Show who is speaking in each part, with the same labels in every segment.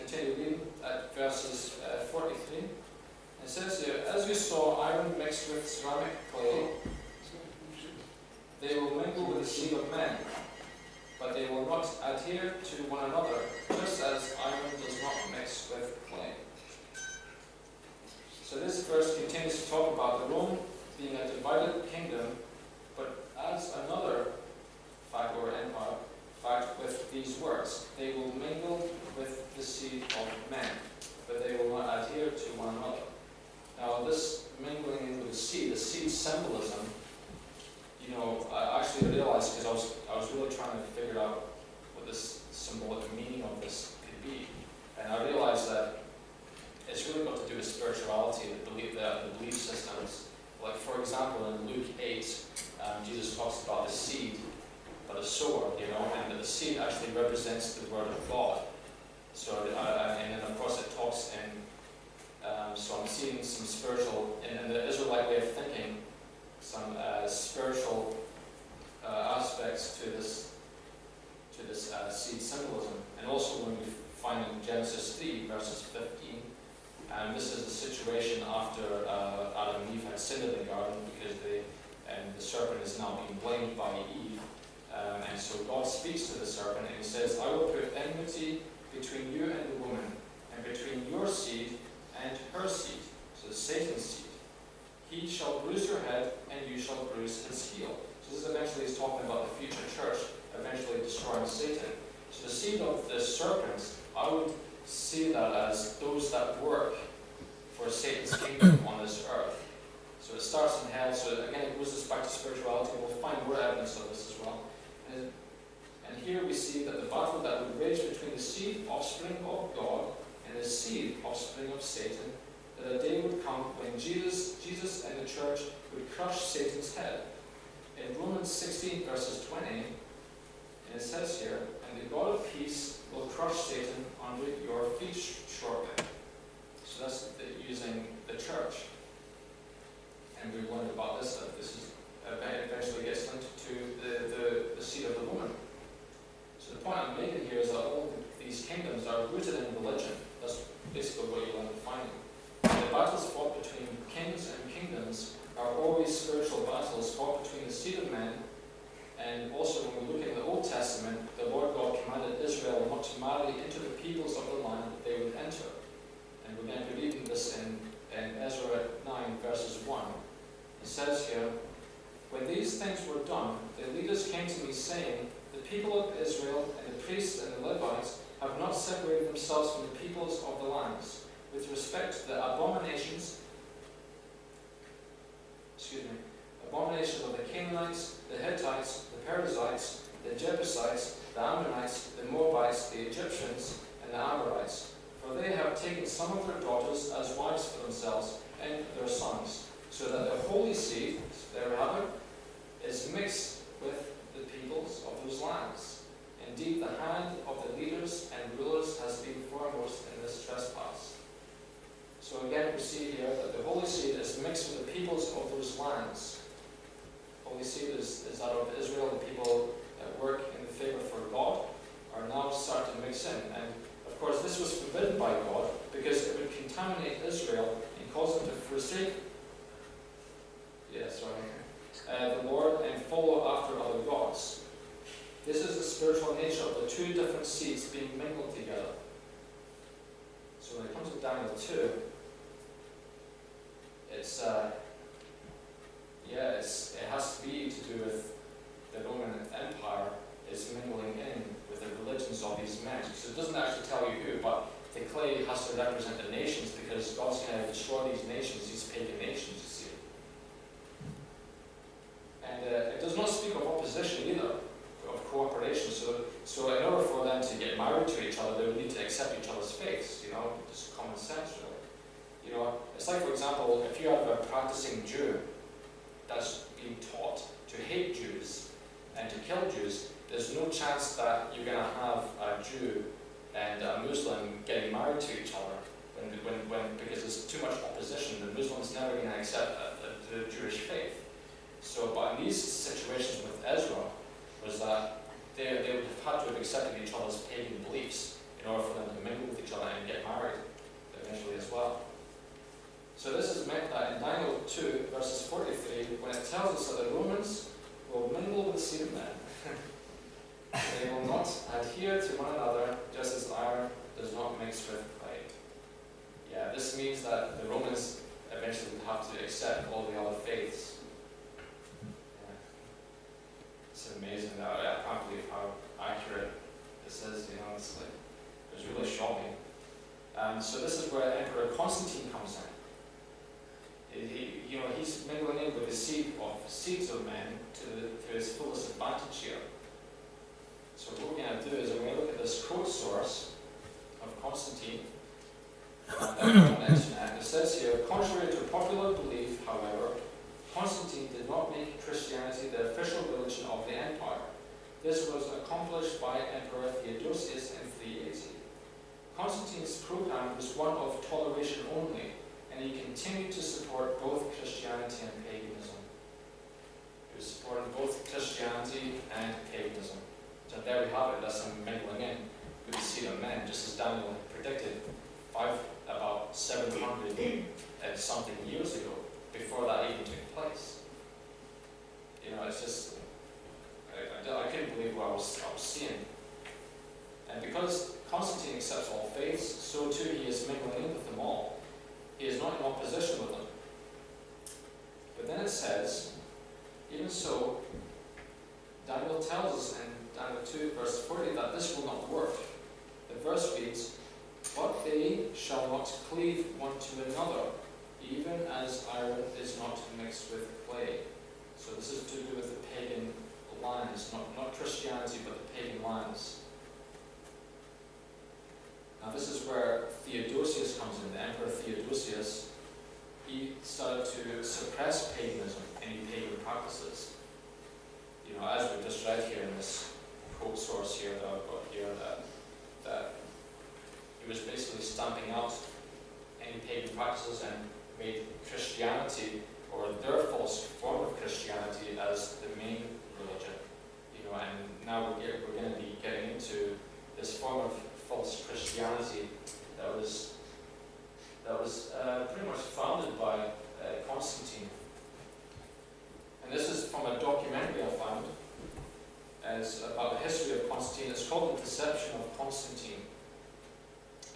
Speaker 1: continue reading at verses 43. It says here, as you saw iron mixed with ceramic clay, they will mingle with the seed of men, but they will not adhere to one another, just as iron does not mix with clay. So this verse continues to talk about the Rome being a divided kingdom, but adds another fact or empire fact with these words. They will mingle with the seed of men, but they will not adhere to one another. Now this mingling with the seed symbolism, I actually realized, because I was really trying to figure out what this symbolic meaning of this could be. And I realized that it's really got to do with spirituality, the belief systems. Like, for example, in Luke 8, Jesus talks about the seed, about the sower, and that the seed actually represents the word of God. So, and then of course it talks in, so I'm seeing some spiritual, in the Israelite way of thinking, some spiritual aspects to this seed symbolism. And also when we find in Genesis 3, verses 15, this is a situation after Adam and Eve had sinned in the garden, because the serpent is now being blamed by Eve. And so God speaks to the serpent and he says, I will put enmity between you and the woman, and between your seed and her seed, so Satan's seed. He shall bruise your head, and you shall bruise his heel. So this eventually is talking about the future church eventually destroying Satan. So the seed of the serpent, I would see that as those that work for Satan's kingdom on this earth. So it starts in hell. So again, it goes back to spirituality. We'll find more evidence of this as well. And here we see that the battle that would rage between the seed, offspring of God, and the seed, offspring of Satan, that a day would come when Jesus and the church would crush Satan's head. In Romans 16, verses 20, and it says here, and the God of peace will crush Satan under your feet shortly. So that's using the church. And we learned about this, that this is eventually gets linked to the seed of the woman. So the point I'm making here is that all these kingdoms are rooted in religion. That's basically what you'll end up finding. The battles fought between kings and kingdoms are always spiritual battles fought between the seed of men. And also when we look in the Old Testament, the Lord God commanded Israel not to marry into the peoples of the land that they would enter. And we're going to be reading this in Ezra 9, verses 1. It says here, when these things were done, the leaders came to me saying, the people of Israel and the priests and the Levites have not separated themselves from the peoples of the lands with respect to the abominations of the Canaanites, the Hittites, the Perizzites, the Jebusites, the Ammonites, the Moabites, the Egyptians, and the Amorites. For they have taken some of their daughters as wives for themselves and their sons, so that the holy seed, there we have it, is mixed with the peoples of those lands. Indeed, the hand of the leaders and rulers has been foremost in this trespass. So again, we see here that the holy seed is mixed with the peoples of those lands. Holy seed is that of Israel, the people that work in the favor for God are now starting to mix in. And of course, this was forbidden by God because it would contaminate Israel and cause them to forsake the Lord and follow after other gods. This is the spiritual nature of the two different seeds being mingled together. So when it comes to Daniel 2, it has to be to do with the Roman Empire is mingling in with the religions of these men. So it doesn't actually tell you who, but the clay has to represent the nations because God's going to destroy these nations, these pagan nations, you see. And it does not speak of opposition either, of cooperation. So in order for them to get married to each other, they would need to accept each other's faiths, just common sense, really. It's like, for example, if you have a practicing Jew that's being taught to hate Jews and to kill Jews, there's no chance that you're going to have a Jew and a Muslim getting married to each other because there's too much opposition. The Muslim's never going to accept the Jewish faith. So, but in these situations with Ezra, was that they would have had to have accepted each other's pagan beliefs in order for them to mingle with each other and get married eventually as well. So this is meant that in Daniel 2, verses 43, when it tells us that the Romans will mingle with the seed of men, they will not adhere to one another, just as iron does not mix with clay. Yeah, this means that the Romans eventually would have to accept all the other faiths. Yeah. It's amazing that I can't believe how accurate this is, it's really shocking. So this is where Emperor Constantine comes in. He's mingling in with the seeds of men to his fullest advantage here. So what we're going to do is we're going to look at this quote source of Constantine. It says here, contrary to popular belief, however, Constantine did not make Christianity the official religion of the empire. This was accomplished by Emperor Theodosius in 380. Constantine's program was one of toleration only, and he continued to support both Christianity and paganism. He was supporting both Christianity and paganism. So there we have it, that's him mingling in with the seed of men, just as Daniel had predicted about 700 and something years ago, before that even took place. It's just, I couldn't believe what I was seeing. And because Constantine accepts all faiths, so too he is mingling in with them all. He is not in opposition with them. But then it says, even so, Daniel tells us in Daniel 2, verse 40, that this will not work. The verse reads, "But they shall not cleave one to another, even as iron is not mixed with clay." So this is to do with the pagan lands, not Christianity, but the pagan lands. Now this is where Theodosius comes in. The Emperor Theodosius, he started to suppress paganism, any pagan practices. As we just read here in this quote source here that I've got here, that he was basically stamping out any pagan practices and made Christianity, or their false form of Christianity, as the main religion. And now we're going to be getting into this form of false Christianity that was pretty much founded by Constantine. And this is from a documentary I found about the history of Constantine. It's called The Deception of Constantine.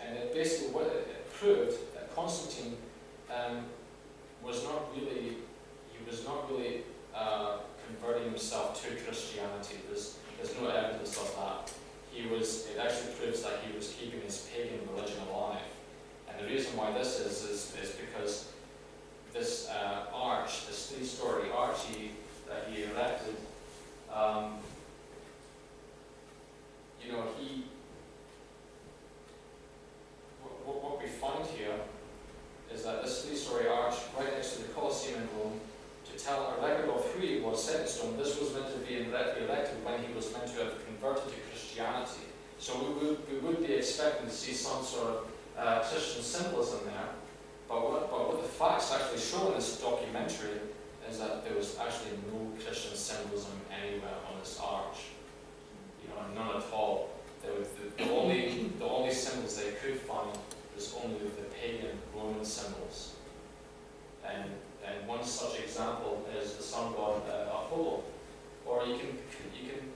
Speaker 1: And it basically it proved that Constantine was not really converting himself to Christianity. There's no evidence of that. It actually proves that he was keeping his pagan religion alive. And the reason why this is because this arch, this 3-story arch that he erected, what we find here is that this 3-story arch right next to the Colosseum in Rome, to tell a record of who he was set in stone, this was meant to be erected when he was meant to have converted to Christianity. So we would be expecting to see some sort of Christian symbolism there, but what the facts actually show in this documentary is that there was actually no Christian symbolism anywhere on this arch. None at all. The only symbols they could find was only the pagan Roman symbols. And one such example is the sun god Apollo. Or you can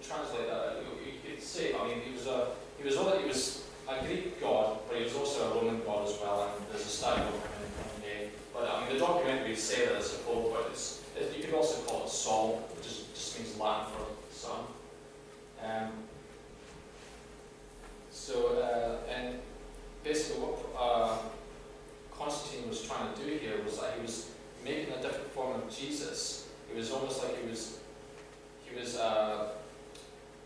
Speaker 1: translate that. You could say, he was a Greek god, but he was also a Roman god as well. And there's a statue of him in day. But the documentaries say that it's Apollo, but you could also call it Sol, which just means Latin for sun. And basically what Constantine was trying to do here was that he was making a different form of Jesus. It was almost like he was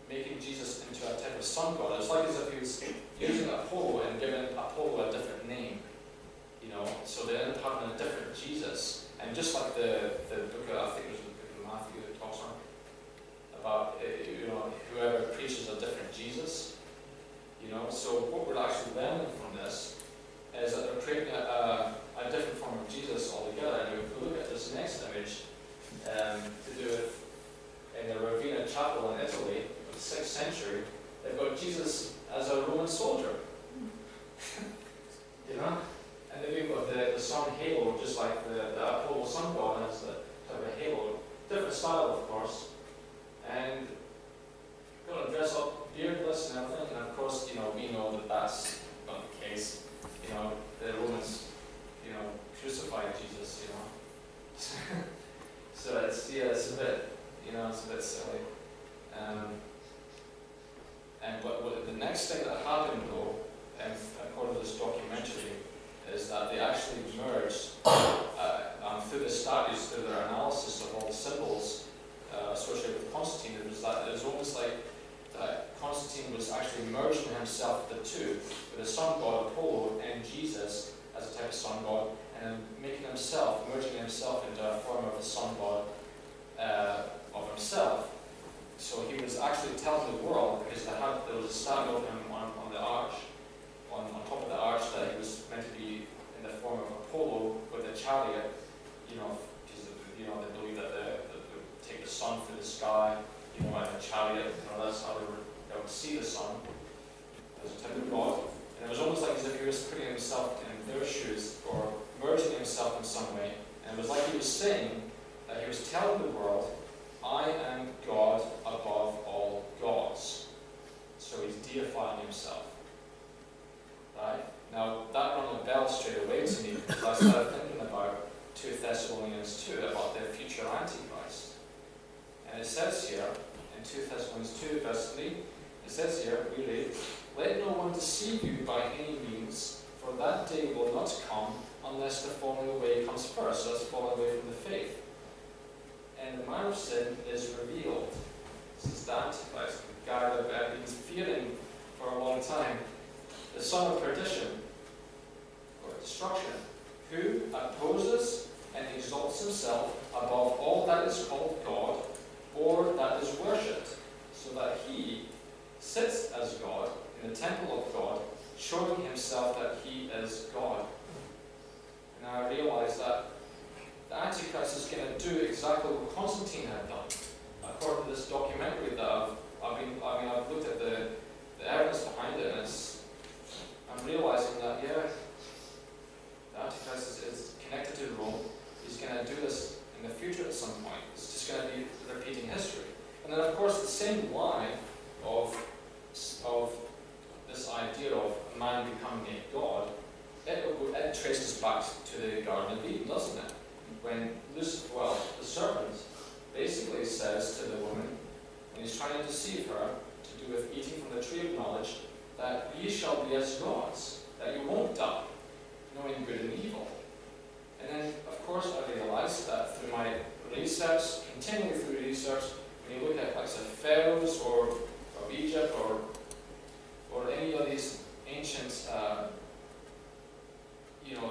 Speaker 1: making Jesus into a type of sun god. It was like as if he was using Apollo and giving Apollo a different name. So they ended up having a different Jesus. And just like the book of, I think it was the book of Matthew that talks on about whoever preaches a different Jesus. So what we're actually learning from this is that they're creating a different form of Jesus altogether. And if we look at this next image, to do with in the Ravenna Chapel in Italy, in the 6th century, they've got Jesus as a Roman soldier. was actually merging himself the two, with the sun god Apollo and Jesus as a type of sun god, and merging himself into a form of the sun god of himself. So he was actually telling the world, because there was a statue of him on the arch, on top of the arch, that he was meant to be in the form of Apollo with a chariot, because they believe that they would take the sun through the sky, in a chariot, that's how they would see the sun as a type of god. And it was almost like as if he was putting himself in their shoes, or merging himself in some way. And it was like he was saying that he was telling the world, I am God above all gods. So he's deifying himself. Right? Now, that rang a bell straight away to me, because I started thinking about 2 Thessalonians 2, about the future Antichrist. And it says here, in 2 Thessalonians 2, verse 3, it says here, we read, let no one deceive you by any means, for that day will not come unless the falling away comes first. So that's falling away from the faith. And the man of sin is revealed. This is the Antichrist, the guy that I've been fearing for a long time. The son of perdition, or destruction, who opposes and exalts himself above all that is called God, or that is worshipped, so that he sits as God in the temple of God, showing himself that he is God. And I realize that the Antichrist is going to do exactly what Constantine had done. According to this documentary that I've looked at the evidence behind it, and I'm realizing that, the Antichrist is connected to Rome. He's going to do this in the future at some point. It's just going to be repeating history. And then, of course, the same line of this idea of man becoming a god, it traces back to the Garden of Eden, doesn't it? When Lucifer, the serpent, basically says to the woman, when he's trying to deceive her, to do with eating from the tree of knowledge, that ye shall be as gods, that you won't die, knowing good and evil. And then, of course, I realized that through my research, continually through research, when you look at like pharaohs or of Egypt or any of these ancient,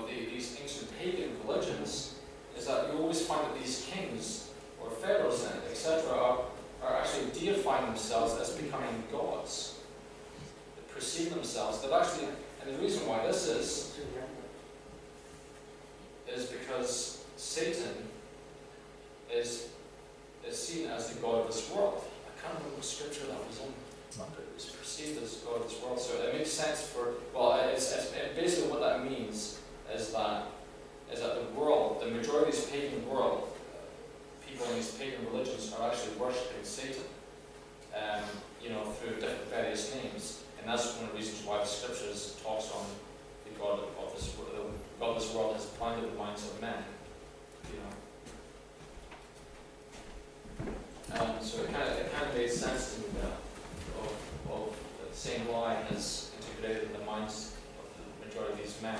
Speaker 1: these ancient pagan religions, is that you always find that these kings or pharaohs and etc. are actually deifying themselves as becoming gods. They perceive themselves that actually, and the reason why this is because Satan is seen as the god of this world. I can't remember what scripture that was in. It was perceived as God of this world. So it makes sense it's basically what that means is that the world, the majority of these pagan world, people in these pagan religions are actually worshipping Satan, through different various names. And that's one of the reasons why the scriptures talks on the God of this world. The God of this world has blinded the minds of men. So it kind of made sense to me that of the same line is integrated in the minds of the majority of these men.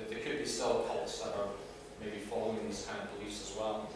Speaker 1: There could be still cults that are maybe following these kind of beliefs as well.